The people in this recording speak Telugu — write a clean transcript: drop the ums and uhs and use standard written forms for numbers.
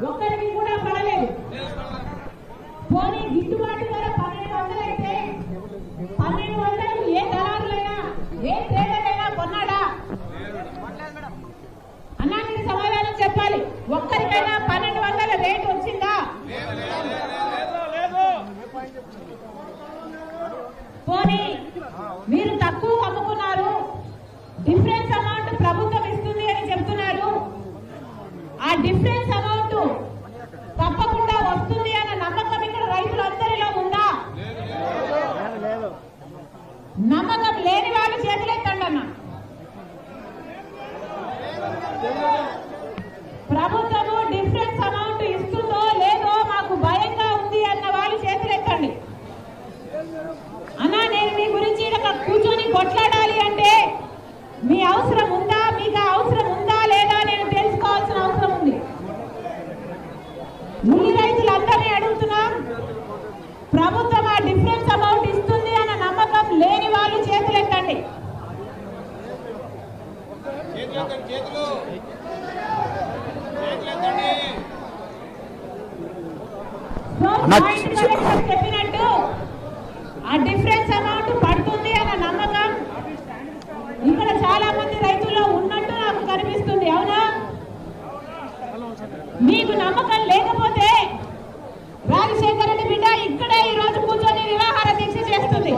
ఒక్కరికి కూడా పడలేదు. పోనీ గిట్టుబాటు ధర 1200 అయితే 1200 ఏ దళారులైనా ఏ ట్రేడర్లైనా కొన్నాడా అన్నా? మీరు సమాధానం చెప్పాలి. ఒక్కరికైనా 1200 రేట్ వచ్చిందా? పోనీ మీరు తక్కువ అమ్ముకున్నారు, డిఫరెన్స్ అమౌంట్ ప్రభుత్వం ఇస్తుంది అని చెప్తున్నారు. ఆ డిఫరెన్స్ అమౌంట్ తప్పకుండా వస్తుంది అన్న నమ్మకం ఇక్కడ రైతులందరిలో ఉందా? నమ్మకం లేని వాళ్ళు చేతులెత్తండి అన్న. ప్రభుత్వము డిఫరెన్స్ అమౌంట్ ఇస్తుందో లేదో మాకు భయంగా ఉంది అన్న వాళ్ళు చేతులెత్తండి. అన్నా, నేను మీ గురించి ఇక్కడ కూర్చొని కొట్లాడాలి అంటే మీ అవసరం ఉందా? మీకు అవసరం ఉందా లేదా నేను తెలుసుకోవాల్సిన అవసరం ఉంది. ఉల్లి రైతులందరినీ అడుగుతున్నాం, ప్రభుత్వం ఆ డిఫరెన్స్ అమౌంట్ ఇస్తుంది అన్న నమ్మకం లేని వాళ్ళు చేతులెత్తండి. చెప్పినట్టు ఆ డిఫరెన్స్ అమౌంట్ పడుతుంది అన్న నమ్మకం ఇక్కడ చాలా మంది రైతుల్లో ఉన్నట్టు నాకు కనిపిస్తుంది. అవునా? మీకు నమ్మకం లేకపోతే రాజశేఖర రెడ్డి బిడ్డ ఇక్కడే ఈ రోజు కూర్చొని నిరాహార దీక్ష చేస్తుంది.